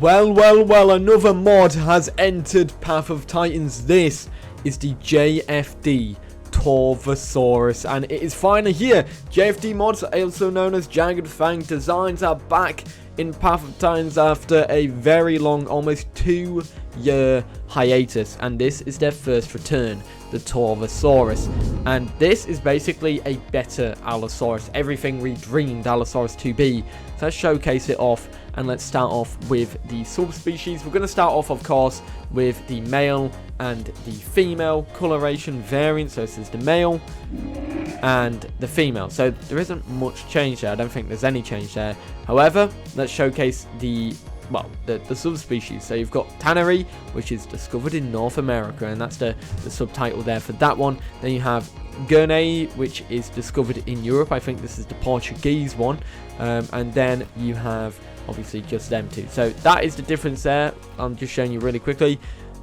Well, another mod has entered Path of Titans. This is the JFD Torvosaurus, and it is finally here. JFD mods, also known as Jagged Fang designs, are back in Path of Titans after a very long, almost 2-year hiatus, and this is their first return, the Torvosaurus. And this is basically a better Allosaurus, everything we dreamed Allosaurus to be. So let's showcase it off, and let's start off with the subspecies. We're going to start off, of course, with the male and the female coloration variant. So this is the male and the female. So there isn't much change there. I don't think there's any change there. However, let's showcase the subspecies. So you've got Tannery, which is discovered in North America, and that's the subtitle there for that one. Then you have Gurney, which is discovered in Europe. I think this is the Portuguese one. And then you have obviously just them two. So that is the difference there. I'm just showing you really quickly.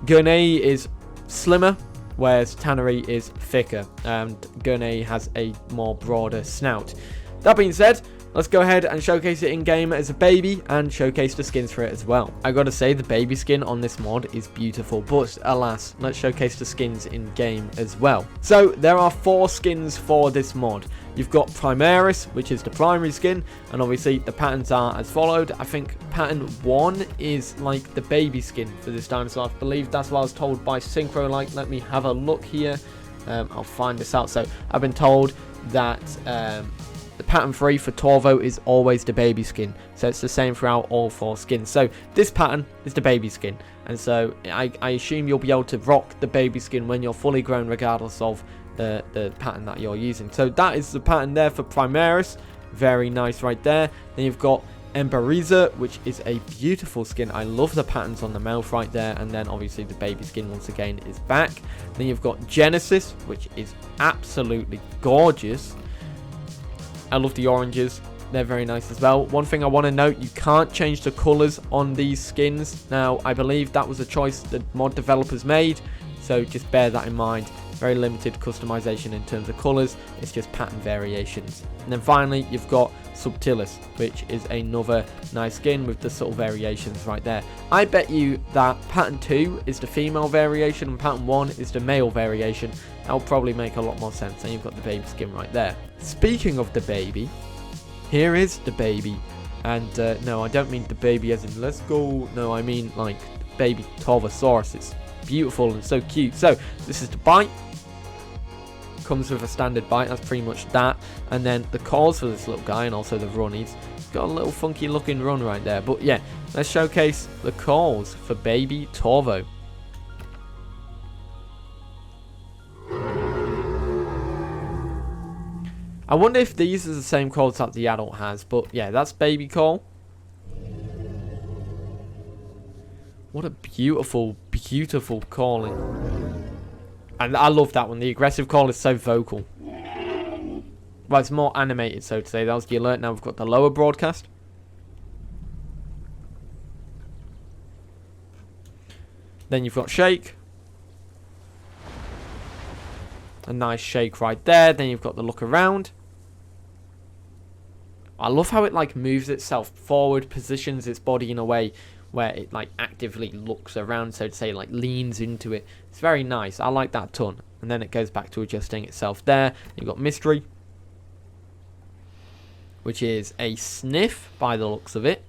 Gurney is slimmer, whereas Tannery is thicker, and Gurney has a more broader snout. That being said, let's go ahead and showcase it in game as a baby and showcase the skins for it as well. I gotta say, the baby skin on this mod is beautiful, but alas, let's showcase the skins in game as well. So there are 4 skins for this mod. You've got Primaris, which is the primary skin, and obviously the patterns are as followed. I think pattern 1 is like the baby skin for this dinosaur. I believe that's what I was told by Synchro. Like, let me have a look here. I'll find this out. So I've been told that the pattern 3 for Torvo is always the baby skin, so it's the same throughout all 4 skins. So this pattern is the baby skin, and so I assume you'll be able to rock the baby skin when you're fully grown, regardless of the pattern that you're using. So that is the pattern there for Primaris. Very nice right there. Then you've got Emberiza, which is a beautiful skin. I love the patterns on the mouth right there. And then obviously the baby skin once again is back. Then you've got Genesis, which is absolutely gorgeous. I love the oranges. They're very nice as well. One thing I want to note, you can't change the colors on these skins. Now, I believe that was a choice the mod developers made, so just bear that in mind. Very limited customization in terms of colors. It's just pattern variations. And then finally, you've got Subtilis, which is another nice skin with the subtle variations right there. I bet you that pattern 2 is the female variation and pattern 1 is the male variation. That'll probably make a lot more sense. And you've got the baby skin right there. Speaking of the baby, here is the baby. And no, I don't mean the baby as in let's go. No, I mean like baby Torvosaurus. It's beautiful and so cute. So this is the bite. Comes with a standard bite, that's pretty much that. And then the calls for this little guy, and also the run. He's got a little funky looking run right there. But yeah, let's showcase the calls for baby Torvo. I wonder if these are the same calls that the adult has, but yeah, that's baby call. What a beautiful, beautiful calling. And I love that one. The aggressive call is so vocal. Well, it's more animated, so to say. That was the alert. Now we've got the lower broadcast. Then you've got shake. A nice shake right there. Then you've got the look around. I love how it like moves itself forward, positions its body in a way where it like actively looks around, so to say, like leans into it. It's very nice. I like that a ton. And then it goes back to adjusting itself there. You've got mystery, which is a sniff by the looks of it.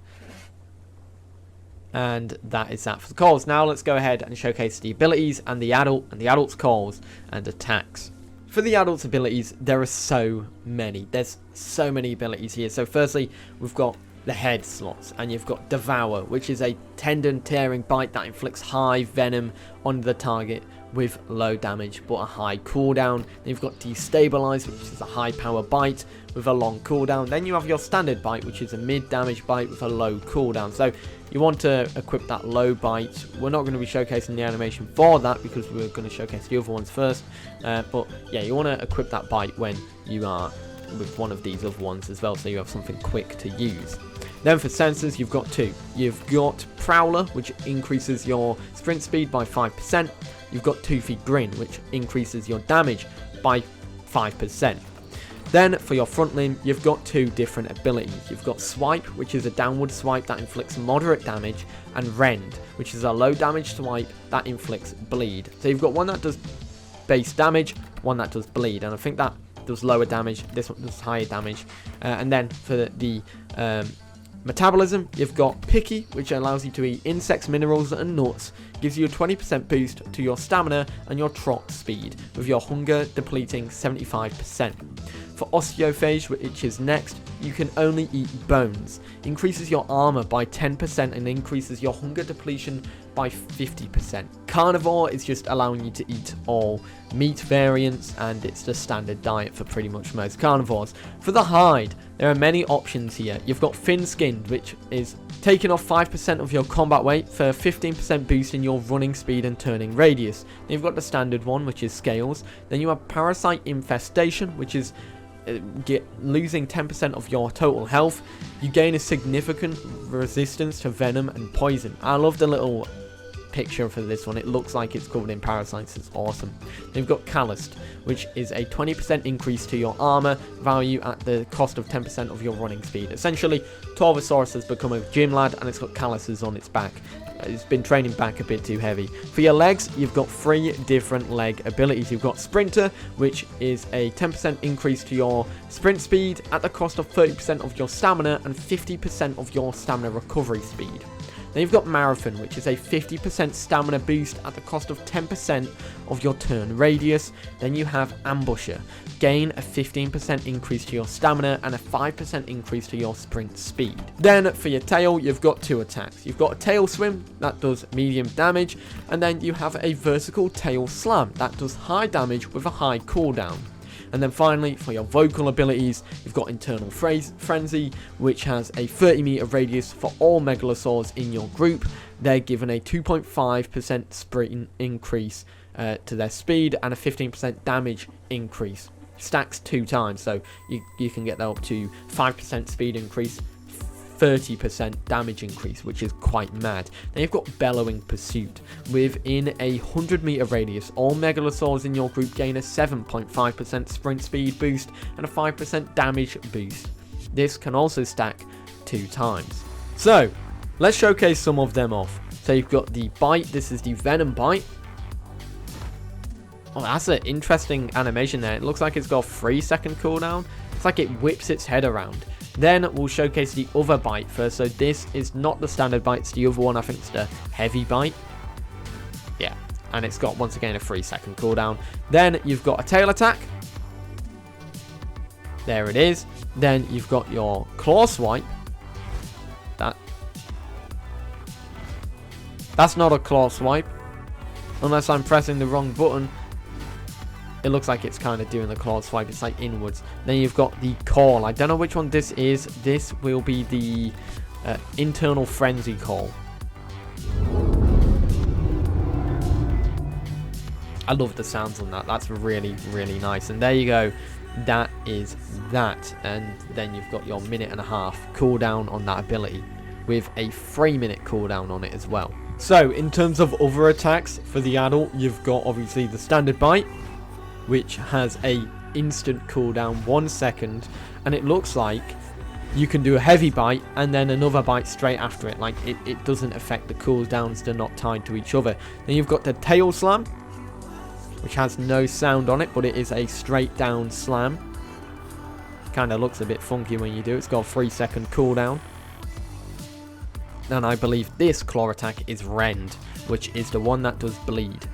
And that is that for the calls. Now let's go ahead and showcase the abilities and the adult's calls and attacks. For the adult's abilities, there are so many. There's so many abilities here. So firstly, we've got the head slots, and you've got Devour, which is a tendon tearing bite that inflicts high venom on the target with low damage but a high cooldown. Then you've got Destabilize, which is a high power bite with a long cooldown. Then you have your standard bite, which is a mid damage bite with a low cooldown. So you want to equip that low bite. We're not going to be showcasing the animation for that because we're going to showcase the other ones first, but yeah, you want to equip that bite when you are with one of these other ones as well, so you have something quick to use. Then for sensors, you've got 2. You've got Prowler, which increases your sprint speed by 5%. You've got Toothy Grin, which increases your damage by 5%. Then for your front limb, you've got two different abilities. You've got Swipe, which is a downward swipe that inflicts moderate damage, and Rend, which is a low damage swipe that inflicts bleed. So you've got one that does base damage, one that does bleed, and I think that does lower damage, this one does higher damage. And then for the metabolism, you've got Picky, which allows you to eat insects, minerals, and nuts. Gives you a 20% boost to your stamina and your trot speed, with your hunger depleting 75%. For Osteophage, which is next, you can only eat bones. Increases your armor by 10% and increases your hunger depletion by 50%. Carnivore is just allowing you to eat all meat variants, and it's the standard diet for pretty much most carnivores. For the hide, there are many options here. You've got Thin Skinned, which is taking off 5% of your combat weight for a 15% boost in your running speed and turning radius. Then you've got the standard one, which is Scales. Then you have Parasite Infestation, which is losing 10% of your total health. You gain a significant resistance to venom and poison. I love the little picture for this one. It looks like it's covered in parasites. It's awesome. They've got Calloused, which is a 20% increase to your armor value at the cost of 10% of your running speed. Essentially, Torvosaurus has become a gym lad and it's got calluses on its back. It's been training back a bit too heavy. For your legs, you've got 3 different leg abilities. You've got Sprinter, which is a 10% increase to your sprint speed at the cost of 30% of your stamina and 50% of your stamina recovery speed. Then you've got Marathon, which is a 50% stamina boost at the cost of 10% of your turn radius. Then you have Ambusher. Gain a 15% increase to your stamina and a 5% increase to your sprint speed. Then for your tail, you've got 2 attacks. You've got a Tail Swim that does medium damage, and then you have a Vertical Tail Slam that does high damage with a high cooldown. And then finally, for your vocal abilities, you've got Internal Frenzy, which has a 30-meter radius for all megalosaurs in your group. They're given a 2.5% sprint increase to their speed and a 15% damage increase. Stacks 2 times, so you can get that up to 5% speed increase, 30% damage increase, which is quite mad. Then you've got Bellowing Pursuit. Within a 100-meter radius, all megalosaurs in your group gain a 7.5% sprint speed boost and a 5% damage boost. This can also stack 2 times. So, let's showcase some of them off. So you've got the Bite. This is the Venom Bite. Oh, that's an interesting animation there. It looks like it's got a 3-second cooldown. It's like it whips its head around. Then we'll showcase the other bite first. So this is not the standard bite, it's the other one. I think it's the heavy bite. Yeah, and it's got, once again, a 3-second cooldown. Then you've got a tail attack. There it is. Then you've got your claw swipe. That's not a claw swipe. Unless I'm pressing the wrong button. It looks like it's kind of doing the claw swipe. It's like inwards. Then you've got the call. I don't know which one this is. This will be the internal frenzy call. I love the sounds on that. That's really, really nice. And there you go. That is that. And then you've got your 1.5 minute cooldown on that ability, with a 3-minute cooldown on it as well. So in terms of other attacks for the adult, you've got obviously the standard bite, which has a instant cooldown, 1 second, and it looks like you can do a heavy bite and then another bite straight after it. Like it doesn't affect the cooldowns, they're not tied to each other. Then you've got the tail slam, which has no sound on it, but it is a straight down slam. Kind of looks a bit funky when you do it. It's got a 3-second cooldown. And I believe this claw attack is Rend, which is the one that does bleed.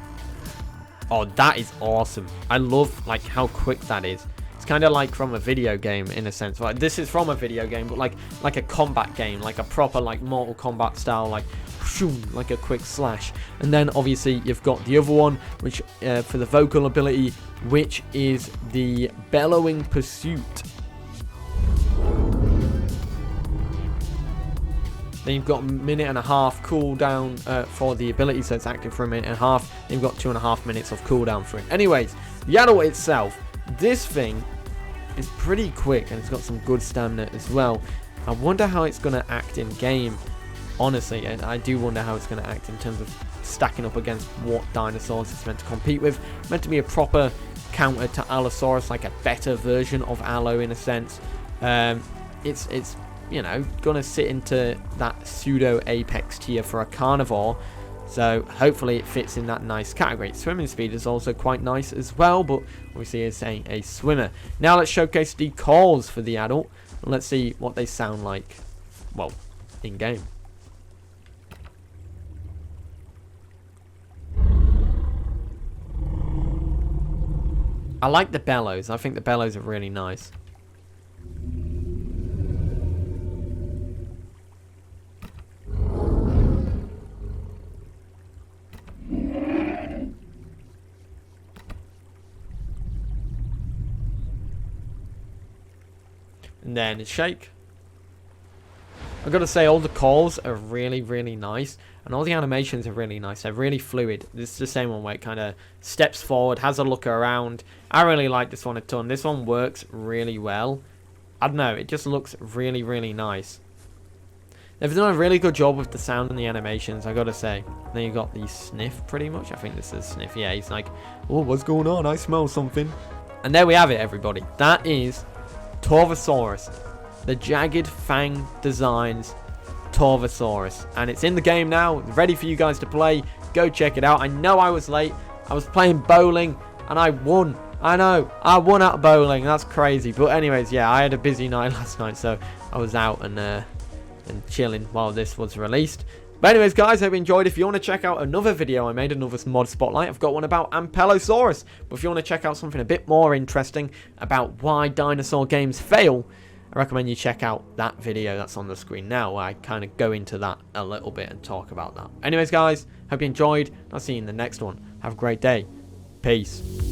Oh, that is awesome. I love like how quick that is. It's kind of like from a video game in a sense. Like this is from a video game, but like a combat game, like a proper like Mortal Kombat style, like shoom, like a quick slash. And then obviously you've got the other one, which for the vocal ability, which is the Bellowing Pursuit. Then you've got a 1.5 minute cooldown for the ability, so it's active for a 1.5 minutes. Then you've got 2.5 minutes of cooldown for it. Anyways, the adult itself, this thing is pretty quick and it's got some good stamina as well. I wonder how it's going to act in game, honestly, and I do wonder how it's going to act in terms of stacking up against what dinosaurs it's meant to compete with. It's meant to be a proper counter to Allosaurus, like a better version of Allo in a sense. It's you know, gonna sit into that pseudo apex tier for a carnivore. So hopefully it fits in that nice category. Swimming speed is also quite nice as well, but obviously it's a swimmer. Now let's showcase the calls for the adult. And let's see what they sound like, well, in game. I like the bellows. I think the bellows are really nice. And then it's shake. I've got to say, all the calls are really, really nice. And all the animations are really nice. They're really fluid. This is the same one where it kind of steps forward, has a look around. I really like this one a ton. This one works really well. I don't know, it just looks really, really nice. They've done a really good job with the sound and the animations, I gotta say. Then you got the sniff, pretty much. I think this is sniff. Yeah, he's like, oh, what's going on? I smell something. And there we have it, everybody. That is Torvosaurus, the Jagged Fang Designs Torvosaurus, and it's in the game now, ready for you guys to play. Go check it out. I know I was late. I was playing bowling and I won. I know, I won at bowling. That's crazy. But anyways, yeah, I had a busy night last night, so I was out and chilling while this was released. But anyways, guys, I hope you enjoyed. If you want to check out another video I made, another mod spotlight, I've got one about Ankylosaurus. But if you want to check out something a bit more interesting about why dinosaur games fail, I recommend you check out that video that's on the screen now, where I kind of go into that a little bit and talk about that. Anyways, guys, hope you enjoyed. I'll see you in the next one. Have a great day. Peace.